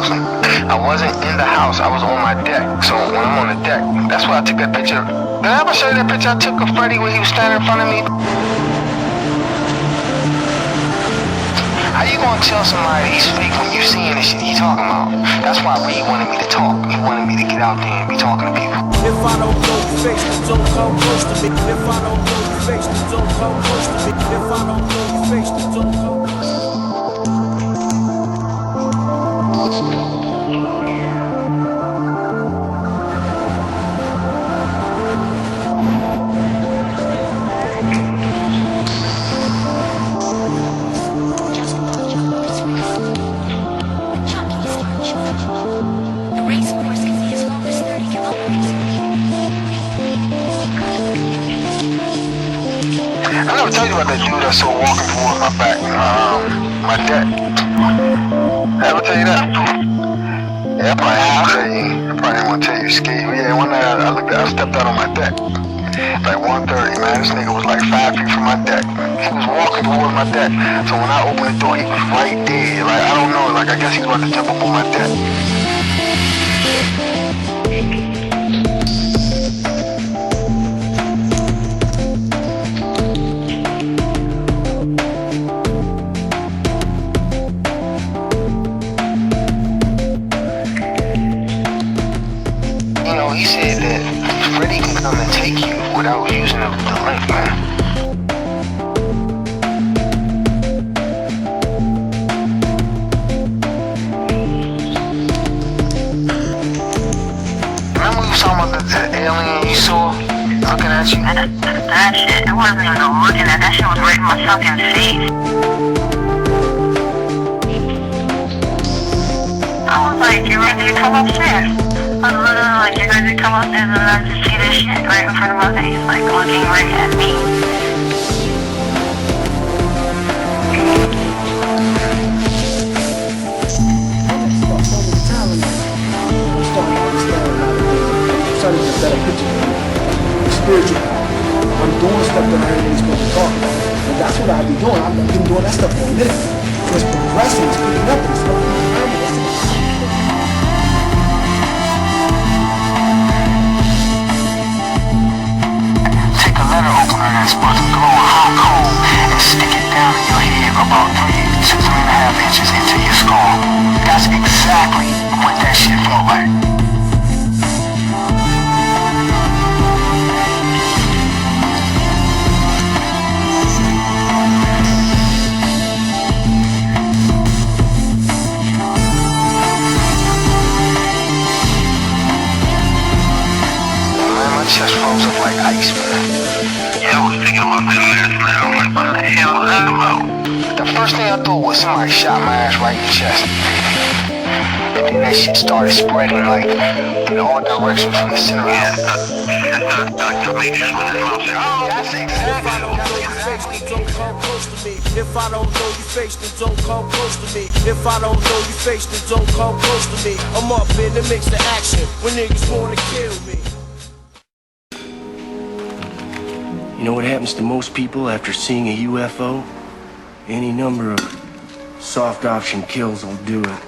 house. I wasn't in the house, I was on my deck. So when I'm on the deck, that's why I took that picture. Did I ever show you that picture I took of Freddie when he was standing in front of me? How you gonna tell somebody he's fake when you're seeing the shit he's talking about? That's why Reed wanted me to talk. He wanted me to get out there and be talking to people. If I don't know your face, then don't come close to me. If I don't know your face, then don't come close to me. If I don't know your face, then don't come close to me. I never told you about that dude I saw walking towards my back, my deck. I ever tell you that? Yeah, I probably didn't want to tell you, scared. Yeah, one night I stepped out on my deck. Like 1:30, man, this nigga was like 5 feet from my deck. He was walking towards my deck. So when I opened the door, he was right there. Like, I don't know, like I guess he was about to jump up on my deck. He said that Freddie can come and take you without using the link, man. Remember we were talking about the alien you saw looking at you? That shit, it wasn't even looking at that shit, was right in my fucking face. I was like, you ready to come upstairs? I was literally like, you ready to come up and then I just see this shit right in front of my face, like looking right at me. I'm starting to get a better picture. Spiritual. I'm doing stuff that I ain't really supposed to talk about. And that's what I be doing. I've been doing that stuff for a minute. It's progressing, it's picking up and stuff. Letter opener that's supposed to blow a hot coal and stick it down in your head about 3.5 inches into your skull. That's exactly what that shit felt like. Man, my chest froze up like ice, man. Yeah, I was thinking about that last night. I'm like, what the hell was that about? The first thing I thought was somebody shot my ass right in the chest. And then that shit started spreading like in all directions from the center. Yeah, Dr. Majors when the mom said, oh, that's exactly. If I don't know your face, then don't come close to me. If I don't know your face, then don't come close to me. I'm up in the mix of action when niggas wanna kill me. You know what happens to most people after seeing a UFO? Any number of soft option kills will do it.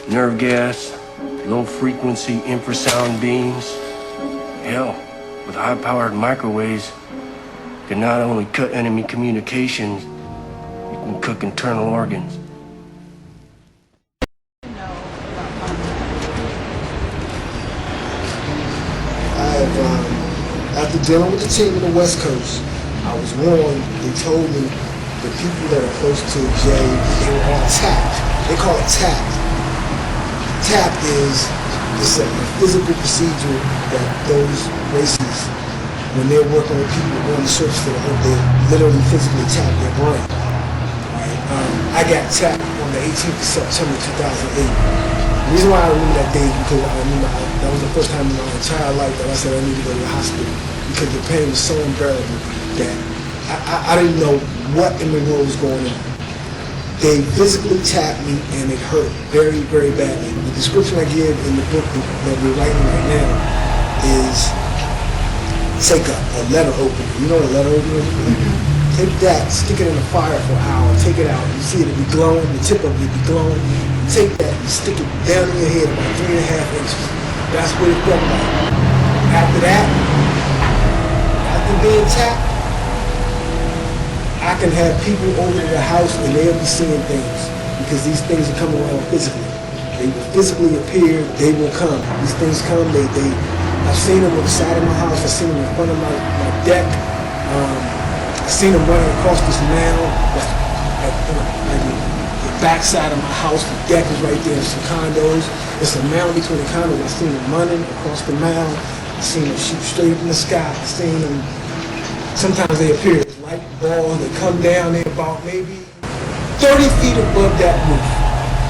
Nerve gas, low frequency infrasound beams. Hell, with high-powered microwaves, you can not only cut enemy communications, you can cook internal organs. After dealing with the team in the West Coast, I was warned. They told me the people that are close to Jay, they were all tapped. They call it tapped. Tapped is it's a physical procedure that those races, when they're working with people on the surface of the earth, they literally physically tap their brain. Right? I got tapped on the 18th of September 2008. The reason why I remember that day is because I remember that was the first time in my entire life that I said I needed to go to the hospital because the pain was so unbearable that I didn't know what in the world was going on. They physically tapped me and it hurt very, very badly. The description I give in the book that we're writing right now is take a letter opener. You know what a letter opener is? Take that, stick it in the fire for an hour, take it out. You see it be glowing, the tip of it be glowing. take that and stick it down in your head about 3.5 inches. That's what it felt like. After that, after being tapped, I can have people over to the house and they'll be seeing things because these things are coming around physically. They will physically appear, they will come. These things come, I've seen them on the side of my house, I've seen them in front of my deck. I've seen them running across this mound at the backside of my house. The deck is right there, there's some condos. There's a mound between the condos. I've seen them running across the mound. I've seen them shoot straight up in the sky. I've seen them, sometimes they appear as light balls. They come down, they're about maybe 30 feet above that roof.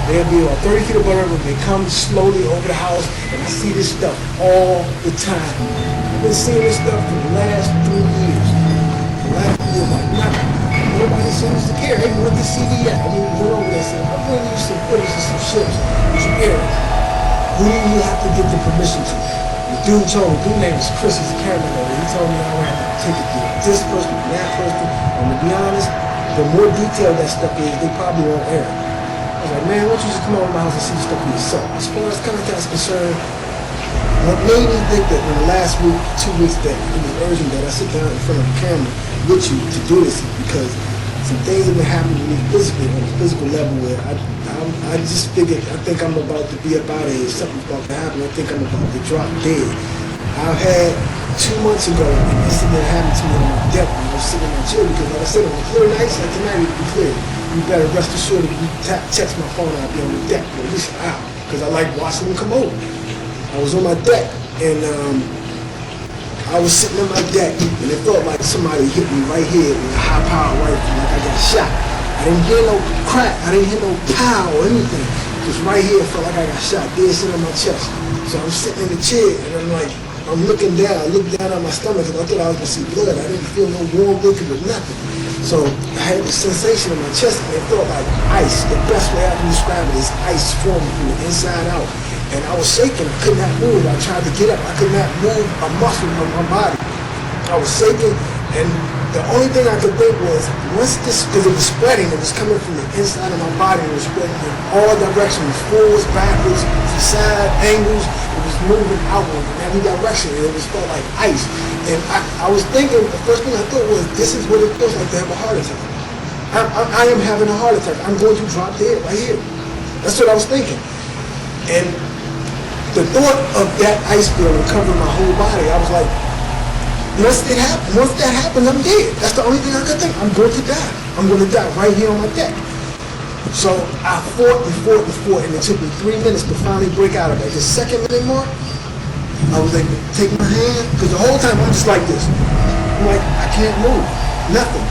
They'll be about 30 feet above that roof. They come slowly over the house, and I see this stuff all the time. I've been seeing this stuff for the last 3 years. The last 3 years, like nothing. Nobody seems to care. Hey, what the CD at? I mean, went over there and said, I'm going to use some footage of some ships in some areas. Who do you have to get the permission to? The dude told me, dude's name is Chris, he's a cameraman. He told me I would have to take it to this person, that person. And to be honest, the more detailed that stuff is, they probably won't air it. I was like, man, why don't you just come over to my house and see stuff for yourself? As far as contact's concerned, what made me think that in the last week, 2 weeks, that it was urgent that I sit down in front of the camera with you to do this is because some things have been happening to me physically on a physical level where I just figured, I think I'm about to be up out of here. Something's about to happen. I think I'm about to drop dead. I've had 2 months ago an incident that happened to me on my deck when I was sitting in my chair because like I said, on clear nights, like tonight it would be clear. You better rest assured if you text my phone, I'll be on the deck for at least an hour because I like watching them come over. I was on my deck and I was sitting on my deck and it felt like somebody hit me right here with a high-powered rifle, like I got shot. I didn't hear no crack, I didn't hear no pow or anything. Just right here, it felt like I got shot, dead sitting on my chest. So I'm sitting in the chair and I'm looking down. I looked down on my stomach because I thought I was gonna see blood. I didn't feel no warm liquid or nothing. So I had this sensation in my chest and it felt like ice. The best way I can describe it is ice forming from the inside out. And I was shaking, I could not move. I tried to get up, I could not move a muscle of my body. I was shaking, and the only thing I could think was, once this, because it was spreading, it was coming from the inside of my body, it was spreading in all directions, forwards, backwards, to side, angles, it was moving outward in every direction, and it was felt like ice. And I was thinking, the first thing I thought was, this is what it feels like to have a heart attack. I am having a heart attack. I'm going to drop dead right here. That's what I was thinking. And the thought of that ice feeling covering my whole body, I was like, once that happens, I'm dead. That's the only thing I could think. I'm going to die. I'm going to die right here on my deck. So I fought, and it took me 3 minutes to finally break out of it. At the 2nd minute mark, I was able to take my hand, because the whole time I'm just like this. I'm like, I can't move, nothing.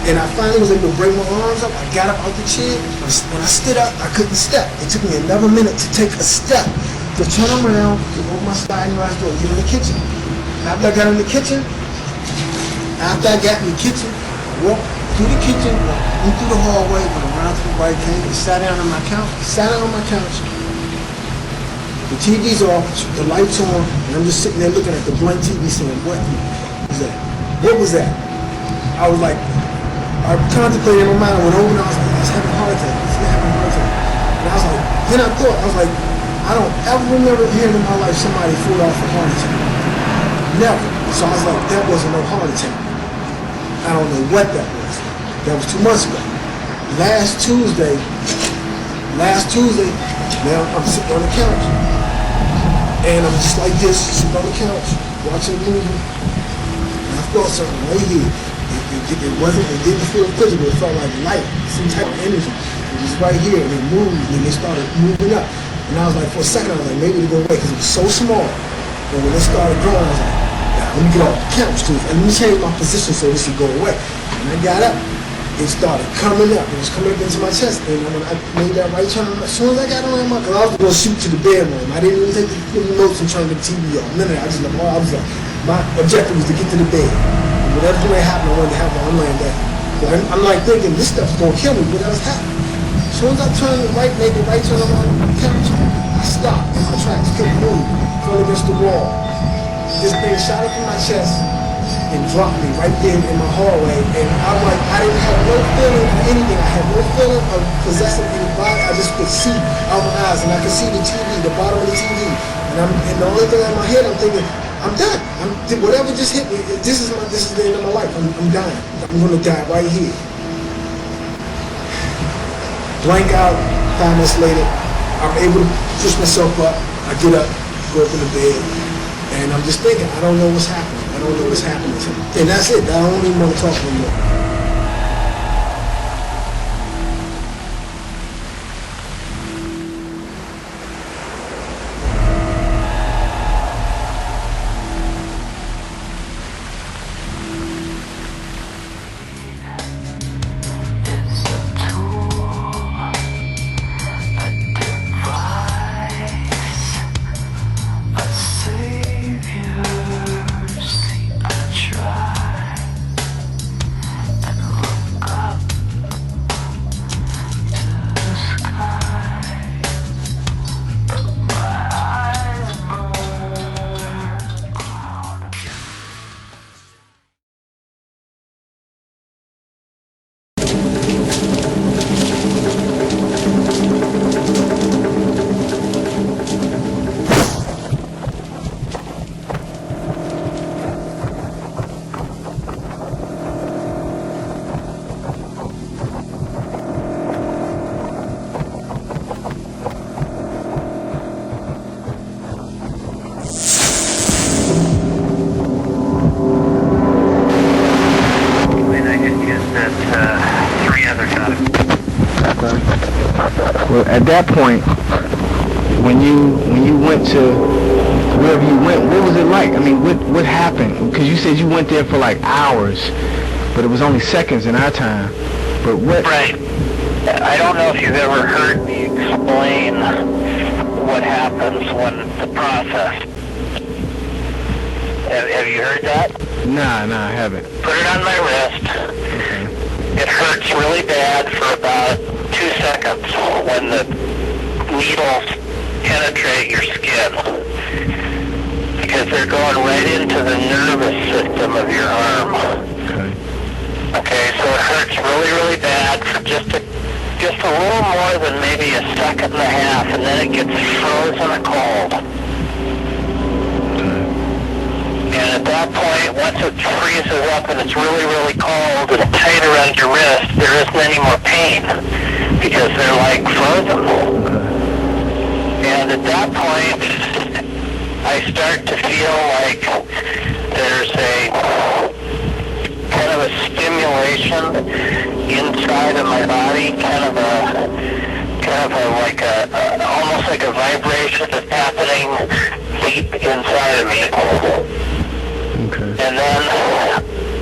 And I finally was able to break my arms up. I got up out the chair. When I stood up, I couldn't step. It took me another minute to take a step, to turn around, to open my sliding glass door, and get in the kitchen. After I got in the kitchen, I walked through the kitchen, went through the hallway, went around to the right, came and sat down on my couch. The TV's off, the lights on, and I'm just sitting there looking at the blank TV saying, what was that? What was that? I was like, I contemplated in my mind, I went over and I was like, he's having a heart attack. And I was like, then I thought, I don't ever remember hearing in my life somebody fall off a heart attack. Never. So I was like, that wasn't no heart attack. I don't know what that was. That was 2 months ago. Last Tuesday, now I'm sitting on the couch. And I'm just like this, sitting on the couch, watching a movie. And I felt something right here. It didn't feel physical, it felt like light, some type of energy. It was right here, and it moved, and it started moving up. And I was like, for a second, I was like, maybe it'll go away, because it was so small. But when it started growing, I was like, let me get off the couch, too, and let me change my position so this would go away. And I got up, it started coming up. It was coming up into my chest. And when I made that right turn, as soon as I got on my, I was going to shoot to the bedroom. I didn't even take the notes and turn the TV off. None of that. I was like, my objective was to get to the bed. And whatever's going to happen, I wanted to have my laying down. So I'm like thinking, this stuff's going to kill me. What else happened? As soon as I turned the right, made the right turn on my couch, I stopped in my tracks, couldn't move, fell against the wall. This thing shot up in my chest, and dropped me right there in my hallway. And I'm like, I didn't have no feeling of anything. I had no feeling of possessing anybody. I just could see out my eyes, and I could see the TV, the bottom of the TV. And the only thing in my head, I'm thinking, I'm done. Whatever just hit me. This is the end of my life. I'm dying. I'm gonna die right here. Blank out. 5 minutes later, I'm able to push myself up. I get up, go up in the bed, and I'm just thinking, I don't know what's happening. I don't know what's happening to me. And that's it. I don't even want to talk anymore. Well, at that point, when you went to wherever you went, what was it like? I mean, what happened? Because you said you went there for like hours, but it was only seconds in our time. But what? Right. I don't know if you've ever heard me explain what happens when the process. Have you heard that? Nah, I haven't. Put it on my wrist. Okay. It hurts really bad for about 2 seconds when the needles penetrate your skin, because they're going right into the nervous system of your arm. Okay, so it hurts really, really bad for just a little more than maybe a second and a half, and then it gets frozen cold. And at that point, once it freezes up and it's really, really cold and tight around your wrist, there isn't any more pain because they're like frozen. And at that point, I start to feel like there's a kind of a stimulation inside of my body, almost like a vibration that's happening deep inside of me. And then,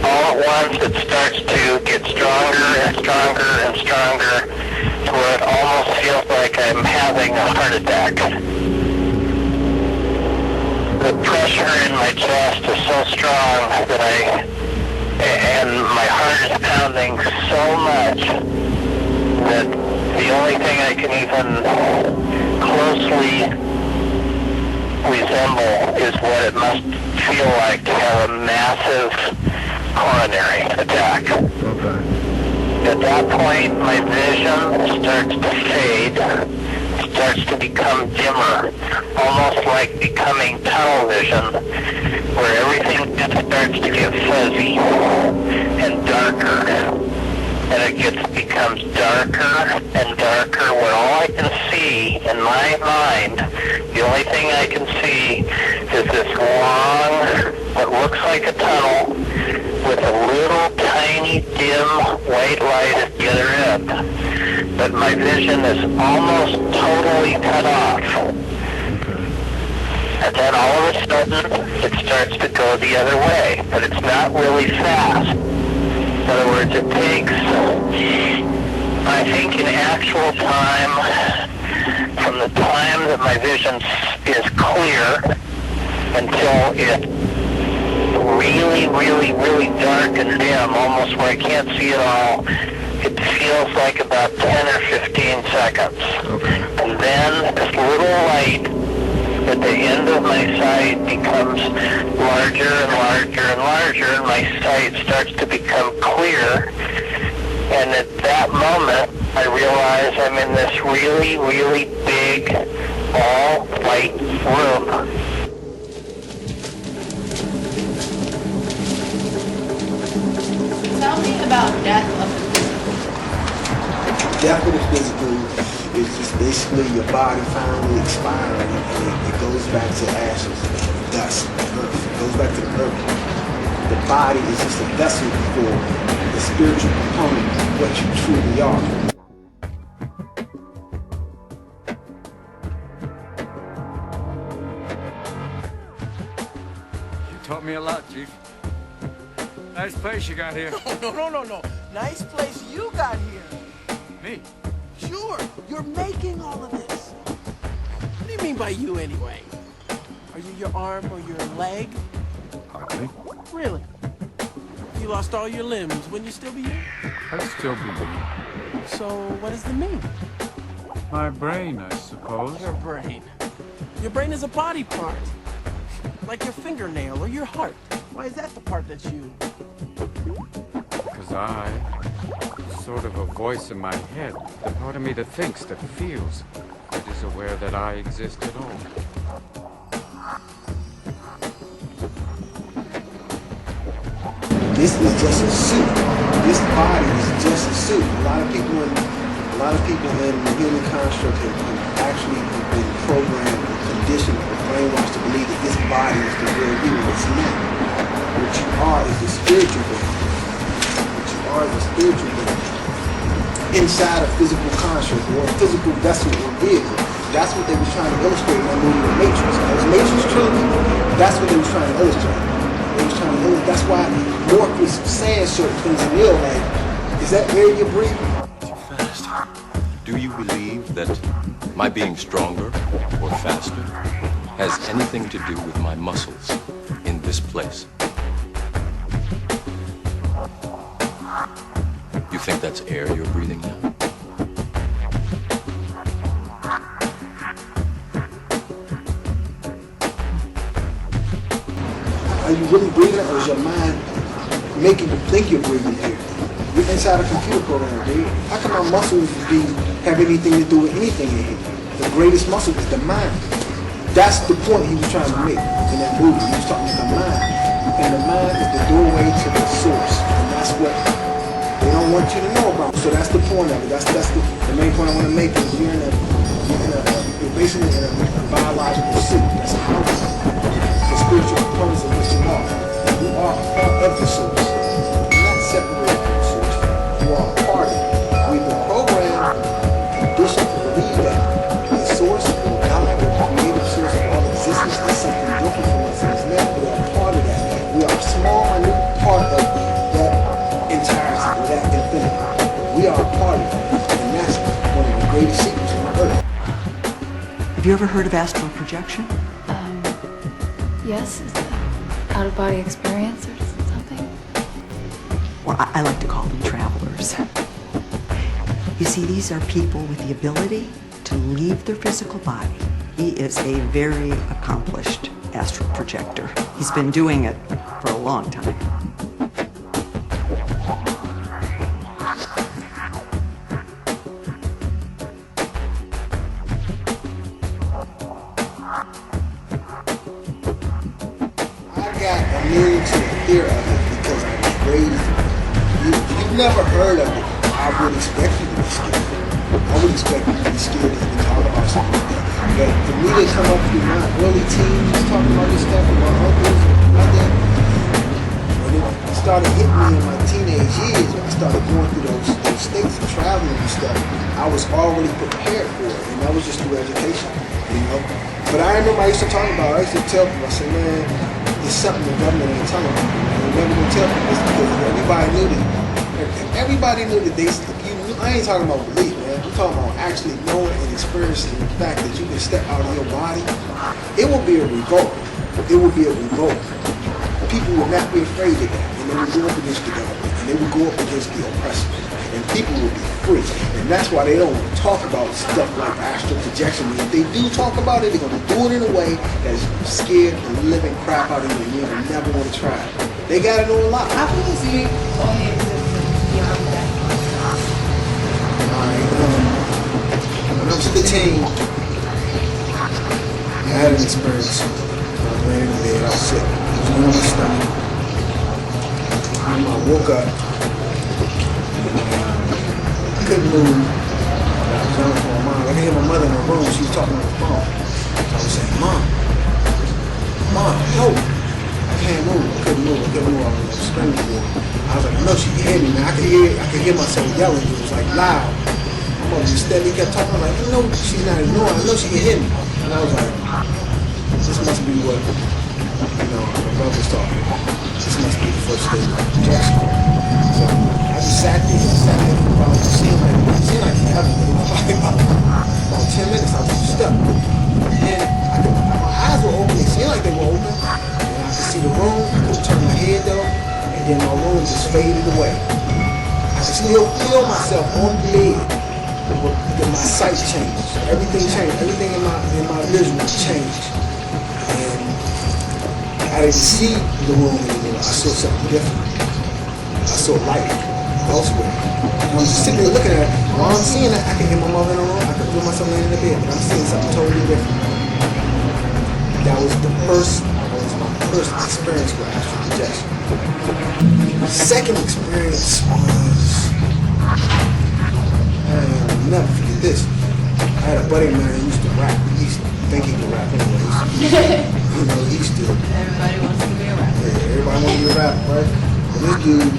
all at once, it starts to get stronger and stronger and stronger, to where it almost feels like I'm having a heart attack. The pressure in my chest is so strong that and my heart is pounding so much that the only thing I can even closely resemble is what it must feel like to have a massive coronary attack. At that point, my vision starts to fade, starts to become dimmer, almost like becoming tunnel vision, where everything just starts to get fuzzy and darker. And it becomes darker and darker, where all I can see in my mind, the only thing I can see is this long, what looks like a tunnel, with a little tiny dim white light at the other end. But my vision is almost totally cut off. And then all of a sudden, it starts to go the other way, but it's not really fast. In other words, it takes, I think in actual time, from the time that my vision is clear until it's really, really, really dark and dim, almost where I can't see it all, it feels like about 10 or 15 seconds. And then this little light at the end of my sight becomes larger and larger and larger, and my sight starts to become clear. And at that moment, I realize I'm in this really, really big, all-white room. Tell me about death of the Death of the physical is just basically your body finally expiring, and it goes back to ashes, dust, earth. It goes back to the earth. The body is just a vessel for the spiritual component of what you truly are. You taught me a lot, Chief. Nice place you got here. No. Nice place you got here. Me? Sure, you're making all of this. What do you mean by you anyway? Are you your arm or your leg? Hardly. Really? If you lost all your limbs, wouldn't you still be here? I'd still be me. So what does it mean? My brain, I suppose. Your brain. Your brain is a body part. Like your fingernail or your heart. Why is that the part that you... Because I... sort of a voice in my head. The part of me that thinks, that feels, that is aware that I exist at all. This is just a suit. This body is just a suit. A lot of people in the human construct have actually been programmed or conditioned or brainwashed to believe that this body is the real you. It's not. What you are is the spiritual being. What you are is the spiritual being. Inside a physical construct or a physical vessel or vehicle. That's what they were trying to illustrate in that movie, The Matrix. That was Matrix trilogy. That's what they were trying to illustrate. That's why Morpheus was saying certain things in real life. Is that air you're breathing? Too fast. Do you believe that my being stronger or faster has anything to do with my muscles in this place? You think that's air you're breathing now? Are you really breathing it, or is your mind making you think you're breathing air? You're inside a computer program, dude. How come our muscles have anything to do with anything in here? The greatest muscle is the mind. That's the point he was trying to make in that movie. He was talking about the mind. And the mind is the doorway to the source. And that's what they don't want you to know about. So that's the point of it. That's the main point I want to make is you're basically in a biological suit. That's a house. The spiritual components of what you are. You are a part of the source. You're not separated from the source. You are a part of it. We've been programmed, conditioned to believe that the source or God or the creative source of all existence is something different from us. And it's not. We are a part of that. We are a small, minute part of that entirety, or that infinity. We are a part of it. And that's one of the greatest secrets on earth. Have you ever heard of astral projection? Yes, it's an out-of-body experience or something. Well, I like to call them travelers. You see, these are people with the ability to leave their physical body. He is a very accomplished astral projector. He's been doing it for a long time. Fear of it because I was raised. You've never heard of it. I would expect you to be scared. I would expect you to be scared to even talk about something like that. But for me to come up through my early teens talking about this stuff with my uncles and my dad, when it started hitting me in my teenage years, when I started going through those states and traveling and stuff, I was already prepared for it, and that was just through education, you know. But I remember I used to talk about it. I used to tell people, I said, man, it's something the government ain't telling me. They're never gonna tell people this because everybody knew that. Everybody knew that I ain't talking about belief, man. I'm talking about actually knowing and experiencing the fact that you can step out of your body. It will be a revolt. It will be a revolt. People will not be afraid of that. And they will go up against the government. And they will go up against the oppressor. And people will be free. And that's why they don't talk about stuff like astral projection. And if they do talk about it, they're going to do it in a way that's scared the living crap out of you. And you'll never want to try it. They got it on lock. How can you see all the existence beyond that? When I was 15, I had an experience. I was laying in bed, I was sick. I was on my stomach. I woke up. I couldn't move. I was yelling for my mom. I could hear my mother in her room. She was talking on the phone. So I was saying, Mom, help. I can't move. I couldn't move. I was screaming for her. I was like, I know she can hear me, man. I could hear myself yelling. It was like loud. My mother just steadily kept talking. I'm like, I know she's not ignoring. I know she can hear me. And I was like, this must be what, my brother was talking about. This must be the first stage of projection. So I just sat there for about, it seemed like forever, but it was like about 10 minutes. I was just stuck. And my eyes were open. It seemed like they were open. And I could see the room. I couldn't turn my head though. And then my room just faded away. I could still feel myself on the bed. But my sight changed. Everything changed. Everything in my vision changed. And I didn't see the room anymore. I saw something different. I saw light elsewhere. And I'm just sitting there looking at it. While I'm seeing it, I can hear my mother in the room. I can feel myself laying in the bed. But I'm seeing something totally different. That was my first experience with astral projection. My second experience was, I'll never forget this. I had a buddy of mine who used to rap. He used to think he could rap anyway. He used to. Everybody wants to be a rapper. Yeah, everybody wants to be a rapper, right? But this dude,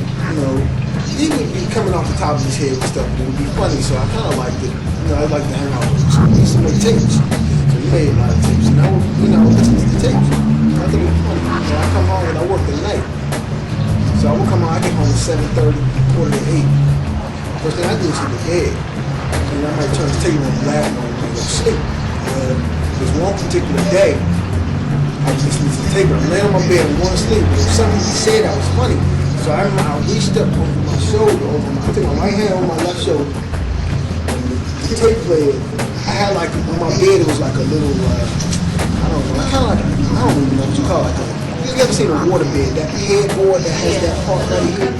he would be coming off the top of his head and stuff, but it would be funny, so I kind of liked it. I liked to hang out with him. So he used to make tapes. So he made a lot of tapes. And I would listen to the tapes. I thought it was funny. So I come home and I worked at night. So I would come home, I get home at 7:30, 7:45. First thing I do is hit the bed. And I might turn the tape on and laugh and go to sleep. There's one particular day, I was listening to the tape, I'm laying on my bed and going to sleep. There was something he said that was funny. So I remember I reached up over my shoulder, I took my right hand over my left shoulder, and the tape player, I had like, on my bed it was like a little, I don't even know what you call it. You ever seen a water bed, that headboard that has that part right here?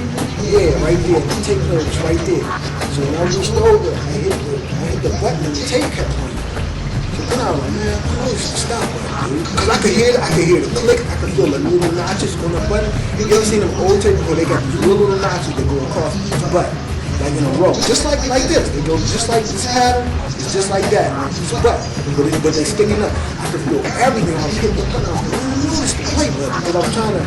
Yeah, right there, the tape player was right there. So when I reached over, I hit the button and the tape kept playing. So then I was like, man, I know you should stop that, dude. Because I could hear the click, I could feel the little notches on the button. You ever seen them old tapes where they got these little notches that go across each button, like in a row? Just like this. They go just like this pattern, it's just like that. Each button, but they're sticking up. I could feel everything. I was hitting the button, I was like, I noticed the play button, because I was trying to,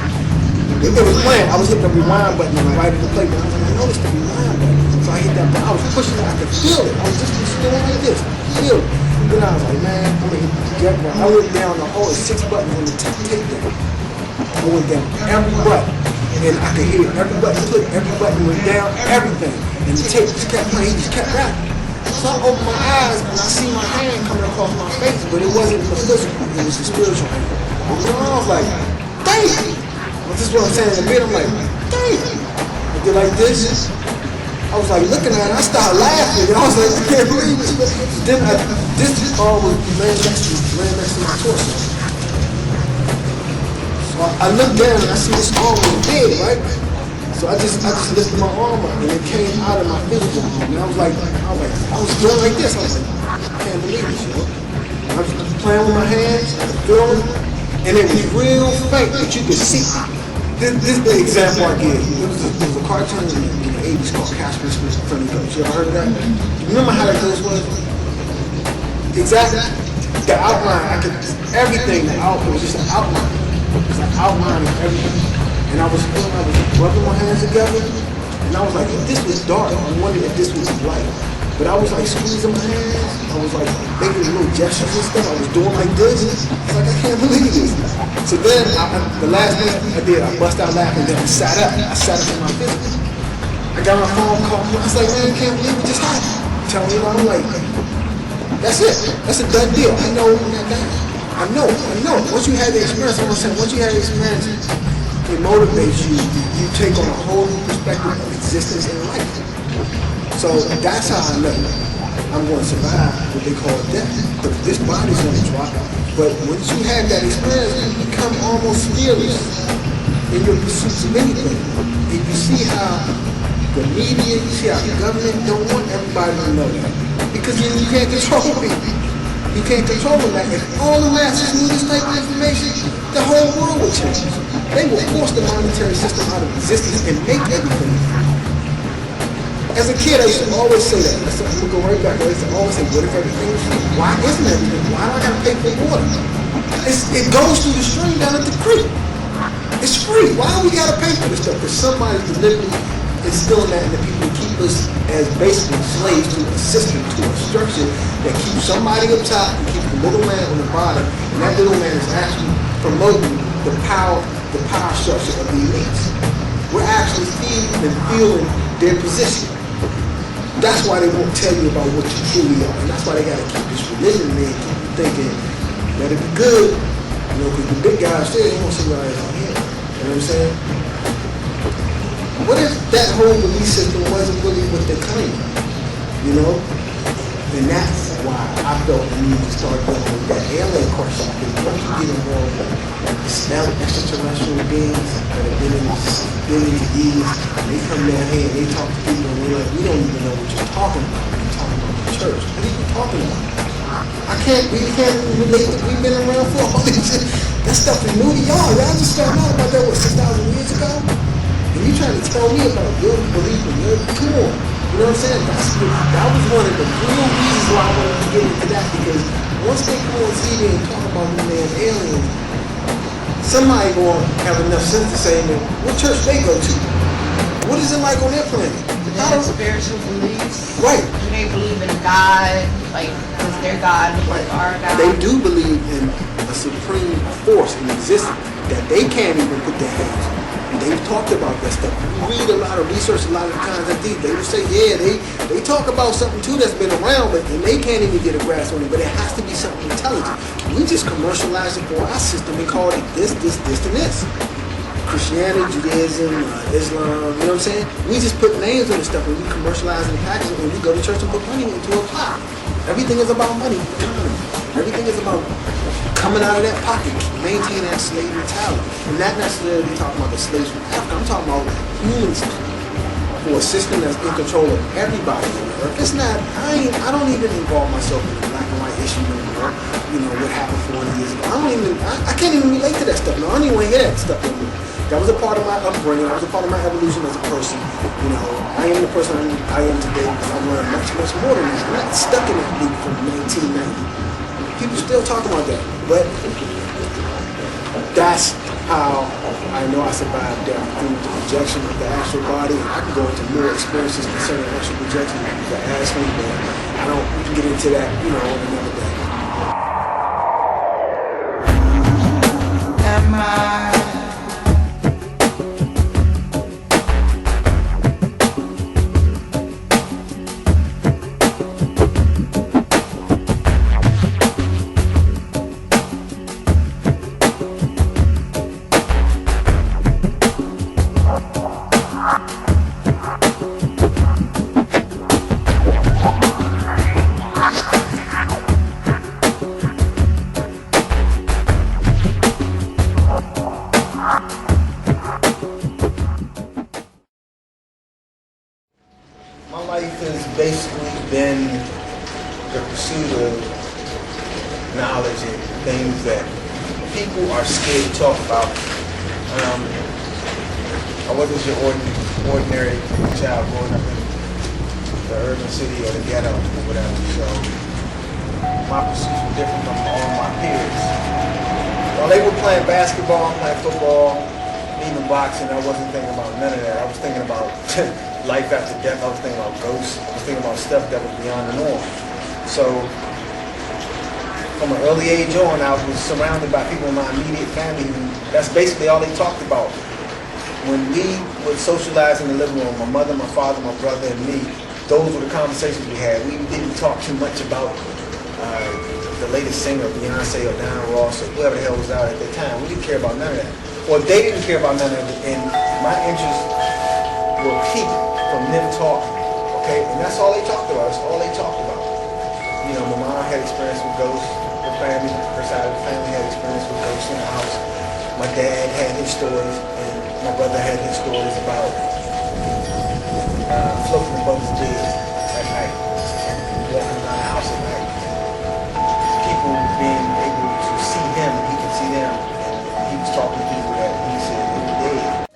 if it was playing, I was hitting the rewind button on the right of the play button. I was like, I noticed the rewind button. So I hit that button, I was pushing it, I could feel it. I was just doing like this, feel it. Then I was like, man, I'm gonna hit the get one. I went down the whole 6 buttons on the tape down. I went down every button. And I could hear every button click, every button went down, everything. And the tape just kept playing, he just kept rapping. So I opened my eyes and I see my hand coming across my face, but it wasn't the physical, it was the spiritual hand. And so I was like, damn! This is what I'm saying in the bed, I'm like, damn! I did like this. I was like looking at it, I started laughing, and I was like, I can't believe this. Then this arm was laying next to my torso. So I looked down and I see this arm was big, right? So I just lifted my arm up and it came out of my physical arm. And I was doing like this. I was like, I can't believe this, I was playing with my hands, feeling, and it was real faint, but you could see. This is the example I give. It was a cartoon in the 80s called Casper's Friendly Ghost. You ever heard of that? Remember how that ghost was? Exactly. The outline, everything, it was just an outline. It was an outline of everything. And I was rubbing my hands together, and I was like, if this was dark, I wondered if this was light. But I was like squeezing my hands, I was like making little gestures and stuff, I was doing like this. It's like, I can't believe this. So then, the last thing I did, I bust out laughing, then I sat up in my physical. I got my phone call, I was like, man, I can't believe it just happened. Telling you, I'm like, that's it, that's a done deal. I know when that down. I know. Once you have the experience, I'm saying, once you have the experience, it motivates you. You take on a whole new perspective of existence in life. So that's how I know I'm going to survive what they call death. This body's going to drop out. But once you have that experience, you become almost fearless in your pursuits of anything. And you see how the media, you see how the government don't want everybody to know that. Because then you can't control people. You can't control them. Like, if all the masses knew this type of information, the whole world would change. They will force the monetary system out of existence and make everything. As a kid, I used to always say that. I'm going to go right back. I used to always say, what if everything was free? Why isn't everything? Why do I got to pay for water? It goes through the stream down at the creek. It's free. Why do we got to pay for this stuff? Because somebody's deliberately instilling that in the people to keep us as basically slaves to a system, to a structure that keeps somebody up top and keeps the little man on the bottom. And that little man is actually promoting the power structure of the elites. We're actually feeding and fueling their position. That's why they won't tell you about what you truly are. And that's why they got to keep this religion in, keep you thinking that it'd be good, you know, because the big guys say they want somebody out here. You know what I'm saying? What if that whole belief system wasn't really what they claim? You know? And that's why I felt the need to start dealing with that alien question. Because once you get involved with extraterrestrial beings that have been in this billions of years, they come down here and they talk to people and they're like, we don't even know what you're talking about. You're talking about the church. What are you talking about? We can't relate that we've been around for all these years. That stuff is new to y'all. Y'all just found out about that, what, 6,000 years ago? And you trying to tell me about your belief in your tour. You know what I'm saying? That was one of the real reasons why I wanted to get into that, because once they come on TV and talk about these damn aliens, somebody gonna have enough sense to say, man, what church they go to? What is it like on their planet? They have spiritual beliefs. Right. Do they believe in God? Like, is their God like our God? They do believe in a supreme force in existence that they can't even put their hands on. They've talked about that stuff. You read a lot of research, a lot of the kinds of things. They will say, yeah, they talk about something too that's been around, but and they can't even get a grasp on it. But it has to be something intelligent. We just commercialize it for our system and call it this, and this. Christianity, Judaism, Islam, you know what I'm saying? We just put names on this stuff and we commercialize and package it, and we go to church and put money into a pot. Everything is about money. Everything is about coming out of that pocket, maintain that slave mentality. And not necessarily talking about the slaves from Africa. I'm talking about humans for a system that's in control of everybody on the earth. It's not, I don't even involve myself in the black and white issue anymore. You know, what happened 40 years ago. I can't even relate to that stuff. No, I don't even want to hear that stuff anymore. That was a part of my upbringing. That was a part of my evolution as a person. You know, I am the person I am today because I've learned much, much more than that. I'm not stuck in that loop from 1990. People still talk about that, but that's how I know I survived death, through the projection of the astral body. And I can go into more experiences concerning astral projection if you ask me, but we can get into that, you know, on another day. Am I? Basically been the pursuit of knowledge and things that people are scared to talk about. I wasn't your ordinary child growing up in the urban city or the ghetto or whatever, so my pursuits were different from all my peers. While they were playing basketball, playing football, even boxing, I wasn't thinking about none of that. I was thinking about life after death. I was thinking about ghosts. I was thinking about stuff that was beyond the norm. So, from an early age on, I was surrounded by people in my immediate family, and that's basically all they talked about. When we would socialize in the living room, my mother, my father, my brother, and me, those were the conversations we had. We didn't talk too much about the latest singer, Beyonce or Diana Ross or whoever the hell was out at that time. We didn't care about none of that. Or they didn't care about none of it, and my interests were peaked from them talking. Okay, and that's all they talked about. That's all they talked about. You know, my mom had experience with ghosts. Her family, her side of the family had experience with ghosts in the house. My dad had his stories, and my brother had his stories about floating above his bed at night, walking around the house at night. People being able to see him, and he could see them, and he was talking to people that he said they were dead.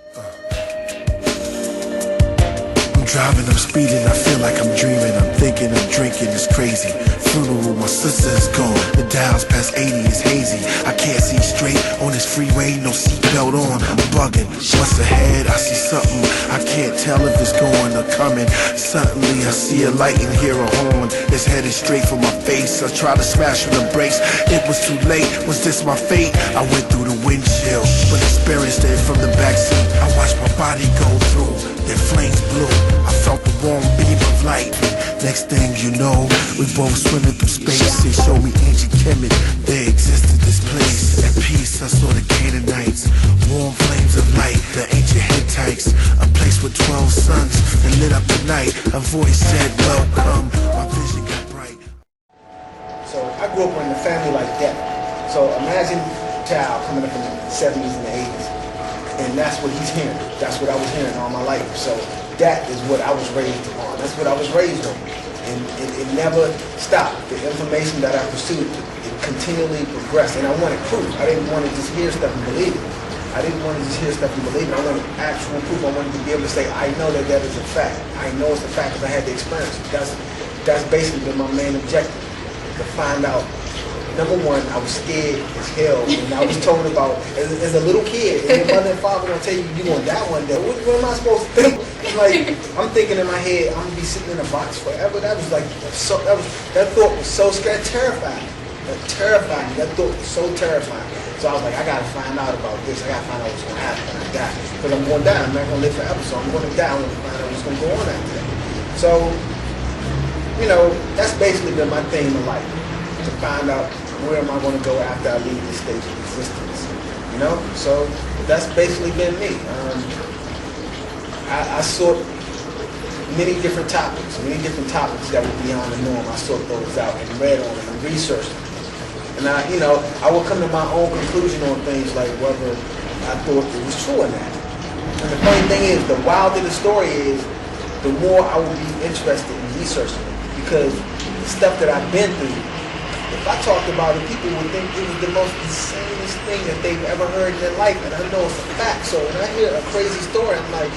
I'm driving, I'm speeding, I feel like I'm dreaming. I'm thinking, I'm drinking, it's crazy. Funeral, my sister is gone. The dials past 80 is hazy. I can't see straight on this freeway, no seatbelt on. I'm bugging. What's ahead? I see something. I can't tell if it's going or coming. Suddenly, I see a light and hear a horn. It's headed straight for my face. I try to smash on the brakes. It was too late. Was this my fate? I went through the windshield, but experienced it from the backseat. I watched my body go through. Then flames blew. I felt the warm beam of light. Next thing you know, we both swimming through space. They showed me ancient Kemet, they existed this place. At peace, I saw the Canaanites, warm flames of light, the ancient Hittites, a place with 12 suns that lit up the night. A voice said, welcome, my vision got bright. So I grew up in a family like that. So imagine a child coming up in the 70s and the 80s, and that's what he's hearing. That's what I was hearing all my life. So that is what I was raised on. That's what I was raised on. And it never stopped. The information that I pursued, it continually progressed. And I wanted proof. I didn't want to just hear stuff and believe it. I didn't want to just hear stuff and believe it. I wanted actual proof. I wanted to be able to say, I know that that is a fact. I know it's a fact because I had the experience. That's basically been my main objective, to find out. Number one, I was scared as hell when I was told about, as a little kid, and your mother and father gonna tell you, you're gonna die one day. What am I supposed to think? It's like, I'm thinking in my head, I'm gonna be sitting in a box forever. That was like, that thought was so scary, terrifying. Terrifying. That thought was so terrifying. So I was like, I gotta find out about this. I gotta find out what's gonna happen when I die. Because I'm gonna die, I'm not gonna live forever, so I'm gonna die. I want to find out what's gonna go on after that. So, you know, that's basically been my theme in life, to find out where am I going to go after I leave this stage of existence, you know? So that's basically been me. I sought many different topics that were beyond the norm. I sought those out and read on them and researched them. And I would come to my own conclusion on things like whether I thought it was true or not. And the funny thing is, the wilder the story is, the more I would be interested in researching it, because the stuff that I've been through, if I talked about it, people would think it was the most insanest thing that they've ever heard in their life, and I know it's a fact. So when I hear a crazy story, I'm like,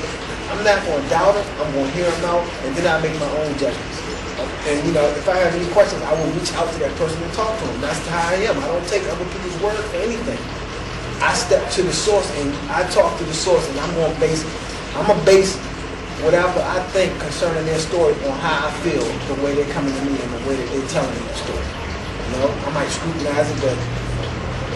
I'm not going to doubt it, I'm going to hear them out, and then I make my own judgments. And you know, if I have any questions, I will reach out to that person and talk to them. That's how I am. I don't take other people's word for anything. I step to the source and I talk to the source, and I'm going to base whatever I think concerning their story on how I feel, the way they're coming to me and the way that they're telling me the story. You know, I might scrutinize it, but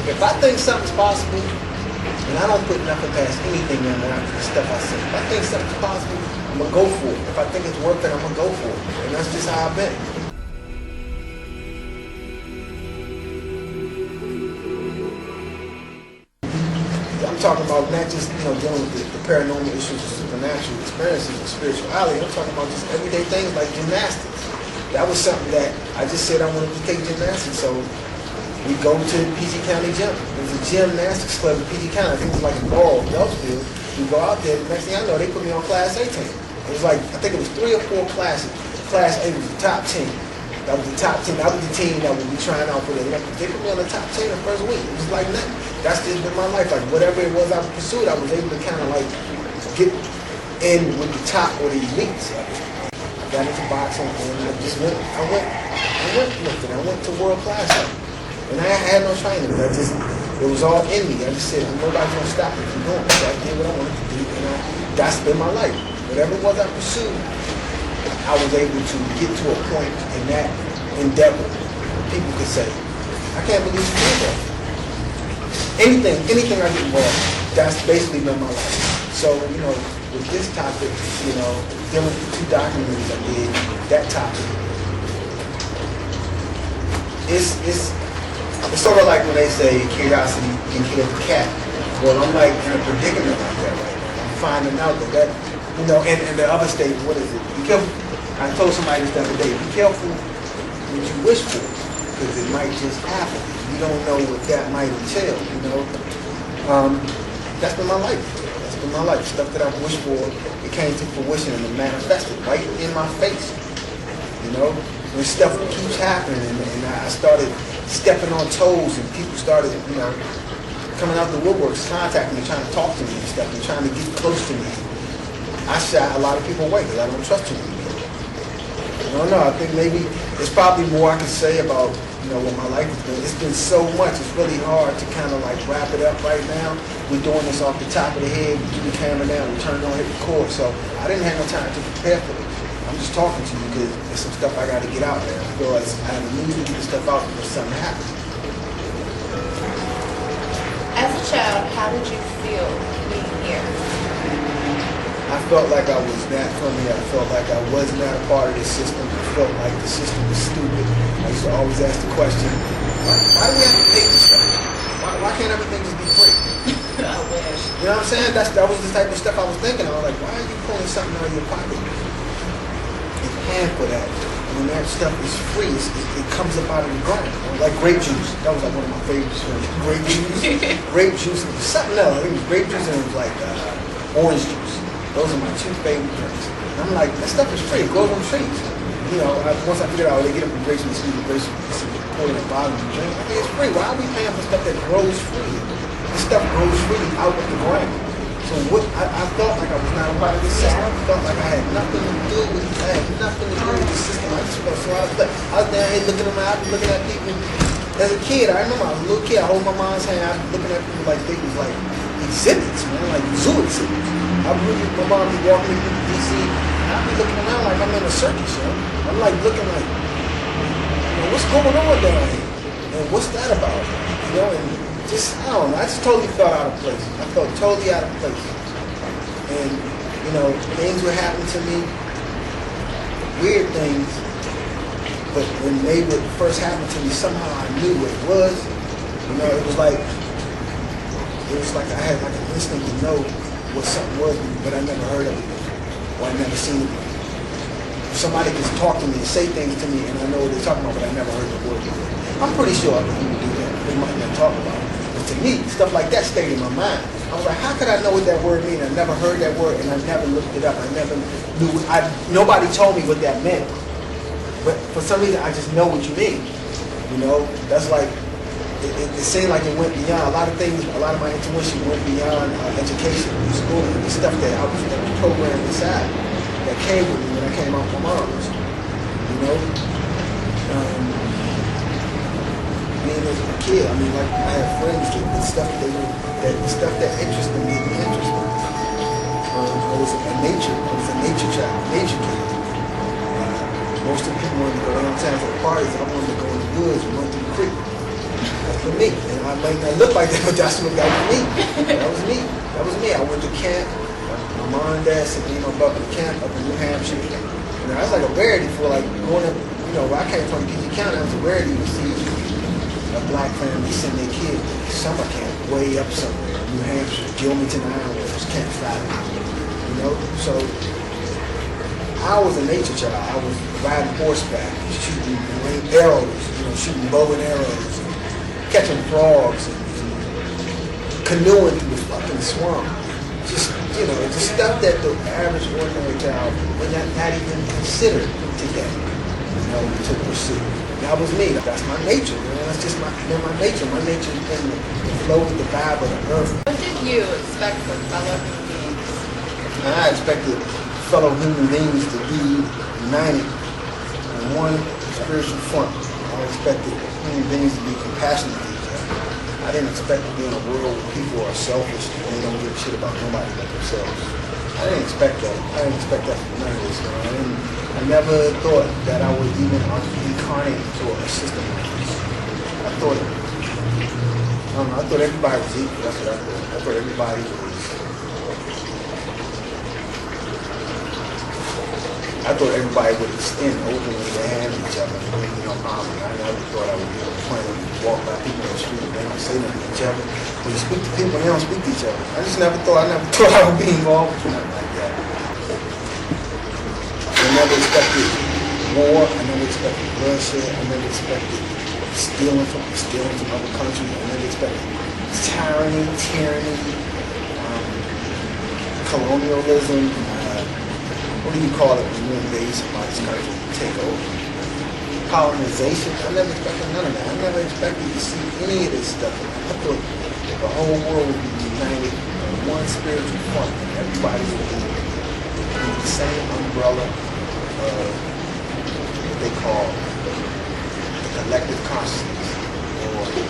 if I think something's possible, and I don't put nothing past anything in there after the stuff I say. If I think something's possible, I'm going to go for it. If I think it's worth it, I'm going to go for it. And that's just how I've been. I'm talking about not just, dealing with the paranormal issues, the supernatural experiences, and spirituality. I'm talking about just everyday things like gymnastics. That was something that I just said I wanted to take gymnastics, so we go to PG County Gym. There's a gymnastics club in PG County. I think it was like a ball, Bellsfield. We go out there, the next thing I know, they put me on Class A team. It was like, I think it was 3 or 4 classes. Class A was the top team. That was the top team. That was the team that would be trying out for the Olympics. They put me on the top team the first week. It was like nothing. That's just been my life. Like whatever it was I pursued, I was able to kind of like get in with the top or the elites. Got into boxing, and I just went lifting. I went to world class, and I had no training. It was all in me. I just said, nobody's gonna stop me from doing it. So I did what I wanted to do, and that's been my life. Whatever it was I pursued, I was able to get to a point in that endeavor. People could say, I can't believe you did that. Anything I get involved, that's basically been my life. So, with this topic, dealing with the 2 documentaries I did, that topic, it's sort of like when they say curiosity can kill the cat. Well, I'm like in a predicament like that right now. I'm finding out that and the other statement, what is it? I told somebody this the other day, be careful what you wish for, because it might just happen. You don't know what that might entail, you know. That's been my life. That's been my life. Stuff that I've wished for, it came to fruition and it manifested right in my face. You know, when stuff keeps happening and I started stepping on toes and people started, you know, coming out the woodworks, contacting me, trying to talk to me and stuff and trying to get close to me. I shy a lot of people away because I don't trust them anymore. I don't know. I think maybe there's probably more I can say about, you know, what my life has been. It's been so much. It's really hard to kind of like wrap it up right now. We're doing this off the top of the head. We do the camera down. We turn it on, hit record. So I didn't have no time to prepare for this. I'm just talking to you because there's some stuff I got to get out there. I feel like I have a need to get this stuff out before something happens. As a child, how did you feel being here? I felt like I was not from here. I felt like I was not a part of the system. I felt like the system was stupid. I used to always ask the question, why do we have to pay this stuff? Why can't everything just be free? I wish. You know what I'm saying? That was the type of stuff I was thinking. I was like, why are you pulling something out of your pocket? And paying for that. When that stuff is free, it comes up out of the ground. Like grape juice. That was like one of my favorites. Grape juice. Grape juice. It was something else. I think it was grape juice and it was like orange juice. Those are my two favorite drinks. And I'm like, that stuff is free. It grows on trees. You know, once I figured out they get it from grapes and sweet grapes, pour it in a bottle and drink. I think it's free. Why are we paying for stuff that grows free? This stuff grows freely out of the ground. So what I felt like I was not a part of the system. I felt like I had nothing to do with the system. I just felt so out of place. I was down here looking around, looking at people. As a kid, I remember I was a little kid, I hold my mom's hand, I was looking at people like they was like exhibits, man, like zoo exhibits. I would my mom be walking me through DC, and I'd be looking around like I'm in a circus, yo. I'm like looking like, you know, what's going on down here? And what's that about? You know, and just, I don't know, I just totally felt out of place. I felt totally out of place. And, you know, things would happen to me, weird things, but when they would first happen to me, somehow I knew what it was. You know, it was like I had like an instinct to know what something was, but I never heard of it or I never seen it. Somebody can talk to me and say things to me and I know what they're talking about, but I never heard the word before. I'm pretty sure other people do that. They might not talk about it. But to me, stuff like that stayed in my mind. I was like, how could I know what that word means? I never heard that word and I never looked it up. I never knew, nobody told me what that meant. But for some reason, I just know what you mean. You know, that's like, it seemed like it went beyond a lot of things. A lot of my intuition went beyond education, school, and the stuff that I was programmed inside that came with me when I came out from mom's. You know, being as a kid, I mean, like I had friends that the stuff that interested me didn't interest me. I was a nature child, nature kid. Most of the people wanted to go downtown for parties. I wanted to go in the woods and run through the creek. That's for me. And I might not look like that, but that's what that was me. That was me. That was me. I went to camp. My mom and dad sent me and my brother to camp up in New Hampshire. And I was like a rarity for like going up, you know, where I came from, PG County, I was a rarity to see a black family send their kid to summer camp way up somewhere in New Hampshire, Gilmanton Island, where it was Camp Friday. You know? So I was a nature child. I was riding horseback, shooting arrows, you know, shooting bow and arrows, and catching frogs, and canoeing through the fucking swamp. Just, you know, just stuff that the average ordinary child would not even consider today, you know, to pursue. That was me. That's my nature, man. That's just my nature. My nature is in the flow with the vibe of the earth. What did you expect from fellow human beings? I expected fellow human beings to be united on one spiritual front. I expected human beings to be compassionate to each other. I didn't expect to be in a world where people are selfish and they don't give a shit about nobody but themselves. I didn't expect that. I didn't expect that from none of this. I never thought that I would even incarnate into a system like this. I thought everybody was equal. That's what I thought. I thought everybody was. I thought everybody would extend openly their hand to each other and bring harmony. I never thought I would be on a plane and walk by people in the street and they don't say nothing to each other. When you speak to people, they don't speak to each other. I never thought I would be involved with nothing like that. I never expected war. I never expected bloodshed. I never expected stealing from other countries. I never expected tyranny, colonialism. What do you call it when you invade somebody's country? Take over. Colonization. I never expected none of that. I never expected to see any of this stuff. I thought the whole world would be united in one spiritual front, and everybody would be under the same umbrella of what they call the collective consciousness, or the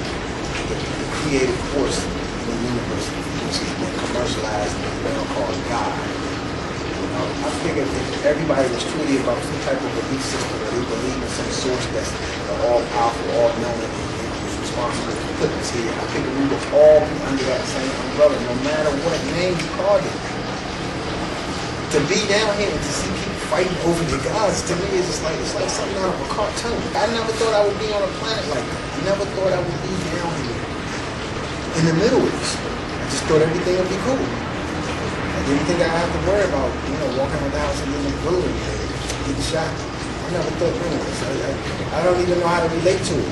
creative force in the universe, which has been commercialized and now called God. I figured if everybody was truly about some type of belief system, or they believe in some source that's all powerful, all knowing, and is responsible for putting us here, I figured we would all be under that same umbrella, no matter what name you called it. To be down here and to see people fighting over the gods, to me, it's like something out of a cartoon. I never thought I would be on a planet like that. I never thought I would be down here in the Middle East. I just thought everything would be cool. I didn't think I'd have to worry about, walking around the house and getting bullied and getting shot. I never thought, I don't even know how to relate to it.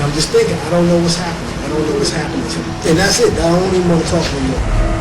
I'm just thinking, I don't know what's happening. I don't know what's happening to me. And that's it. I don't even want to talk anymore.